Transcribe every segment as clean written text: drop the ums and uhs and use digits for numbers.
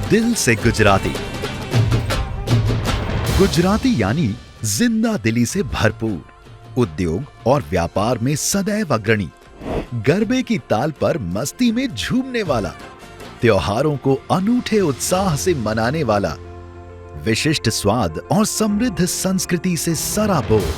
दिल से गुजराती। गुजराती यानी जिंदा दिली से भरपूर, उद्योग और व्यापार में सदैव अग्रणी, गरबे की ताल पर मस्ती में झूमने वाला, त्योहारों को अनूठे उत्साह से मनाने वाला, विशिष्ट स्वाद और समृद्ध संस्कृति से सराबोर।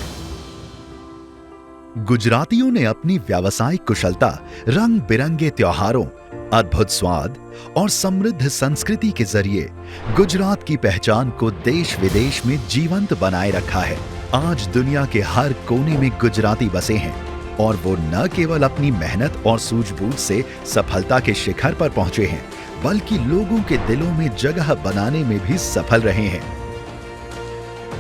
गुजरातियों ने अपनी व्यावसायिक कुशलता, रंग बिरंगे त्योहारों, अद्भुत स्वाद और समृद्ध संस्कृति के जरिए गुजरात की पहचान को देश विदेश में जीवंत बनाए रखा है। आज दुनिया के हर कोने में गुजराती बसे हैं और वो न केवल अपनी मेहनत और सूझबूझ से सफलता के शिखर पर पहुंचे हैं, बल्कि लोगों के दिलों में जगह बनाने में भी सफल रहे हैं।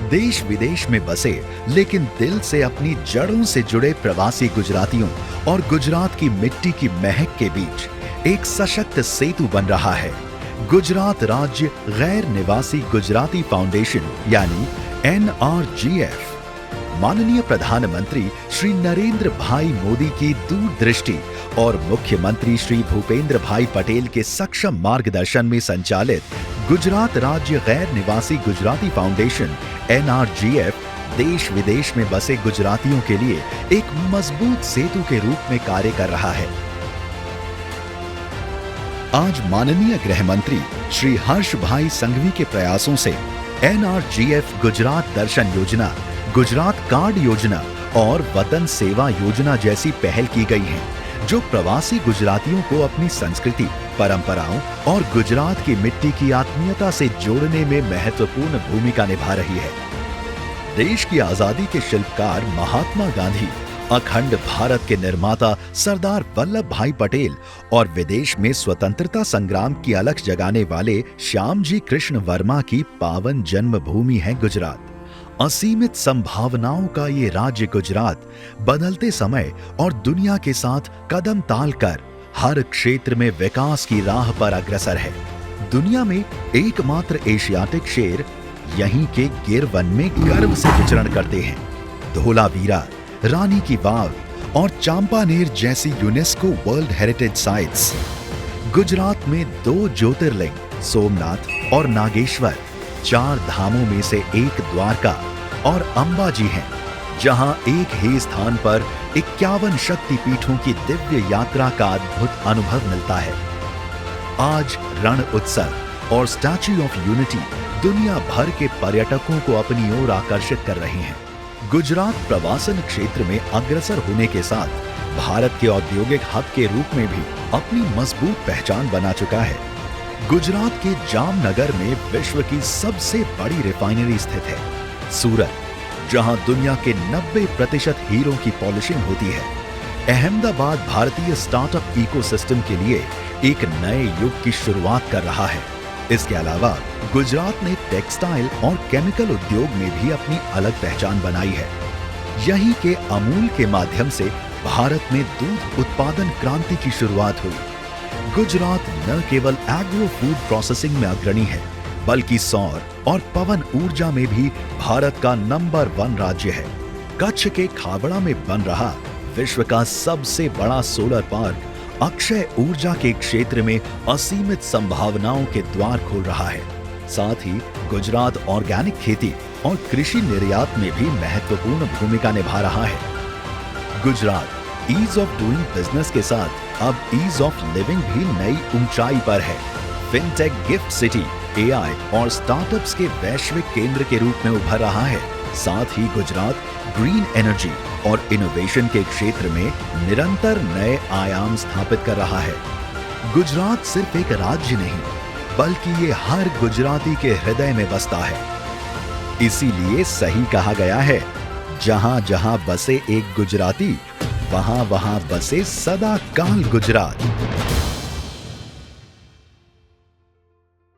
देश विदेश में बसे लेकिन दिल से अपनी जड़ों से जुड़े प्रवासी गुजरातियों और गुजरात की मिट्टी की महक के बीच एक सशक्त सेतु बन रहा है गुजरात राज्य गैर निवासी गुजराती फाउंडेशन यानी NRGF। माननीय प्रधानमंत्री श्री नरेंद्र भाई मोदी की दूरदृष्टि और मुख्यमंत्री श्री भूपेंद्र भाई पटेल के सक्षम मार्गदर्शन में संचालित गुजरात राज्य गैर निवासी गुजराती फाउंडेशन NRGF देश विदेश में बसे गुजरातियों के लिए एक मजबूत सेतु के रूप में कार्य कर रहा है। आज माननीय गृह मंत्री श्री हर्ष भाई संघवी के प्रयासों से NRGF गुजरात दर्शन योजना, गुजरात कार्ड योजना और वतन सेवा योजना जैसी पहल की गई है, जो प्रवासी गुजरातियों को अपनी संस्कृति, परंपराओं और गुजरात की मिट्टी की आत्मीयता से जोड़ने में महत्वपूर्ण भूमिका निभा रही है। देश की आजादी के शिल्पकार महात्मा गांधी, अखंड भारत के निर्माता सरदार वल्लभ भाई पटेल और विदेश में स्वतंत्रता संग्राम की अलख जगाने वाले श्यामजी कृष्ण वर्मा की पावन जन्मभूमि है गुजरात। असीमित संभावनाओं का ये राज्य गुजरात बदलते समय और दुनिया के साथ कदम ताल कर हर क्षेत्र में विकास की राह पर अग्रसर है। दुनिया में एकमात्र एशियाटिक शेर यहीं के गिर वन में गर्व से विचरण करते हैं। धोलावीरा, रानी की वाव और चांपानेर जैसी UNESCO world heritage sites. Gujarat में 2 ज्योतिर्लिंग सोमनाथ और नागेश्वर, 4 धामों में से एक द्वारका और अंबाजी हैं, जहां एक ही स्थान पर 51 शक्तिपीठों की दिव्य यात्रा का अद्भुत अनुभव मिलता है। आज रण उत्सव और स्टैच्यू ऑफ यूनिटी दुनिया भर के पर्यटकों को अपनी ओर आकर्षित कर रहे हैं। गुजरात प्रवासन क्षेत्र में अग्रसर होने के साथ भारत के औद्योगिक हब के रूप में भी अपनी मजबूत पहचान बना चुका है। गुजरात के जामनगर में विश्व की सबसे बड़ी रिफाइनरी स्थित है। सूरत, जहां दुनिया के 90% हीरों की पॉलिशिंग होती है। अहमदाबाद भारतीय स्टार्टअप इकोसिस्टम के लिए एक नए युग की शुरुआत कर रहा है। इसके अलावा गुजरात ने टेक्सटाइल और केमिकल उद्योग में भी अपनी अलग पहचान बनाई है। यहीं के अमूल के माध्यम से भारत में दूध उत्पादन क्रांति की शुरुआत हुई। गुजरात न केवल एग्रो फूड प्रोसेसिंग में अग्रणी है, बल्कि सौर और पवन ऊर्जा में भी भारत का नंबर 1 राज्य है। कच्छ के खाबड़ा में बन रहा विश्व का सबसे बड़ा सोलर पार्क अक्षय ऊर्जा के क्षेत्र में असीमित संभावनाओं के द्वार खोल रहा है। साथ ही गुजरात ऑर्गेनिक खेती और कृषि निर्यात में भी महत्वपूर्ण भूमिका निभा रहा है। Gujarat ease of doing business के साथ अब ईज ऑफ लिविंग भी नई ऊंचाई पर है। फिनटेक गिफ्ट सिटी, AI और स्टार्टअप्स के वैश्विक केंद्र के रूप में उभर रहा है। साथ ही गुजरात ग्रीन एनर्जी और इनोवेशन के क्षेत्र में निरंतर नए आयाम स्थापित कर रहा है। गुजरात सिर्फ एक राज्य नहीं, बल्कि ये हर गुजराती के हृदय में बसता है। इसीलिए सही कहा गया है, जहां जहां बसे एक गुजराती, वहां वहां बसे सदा काल गुजरात।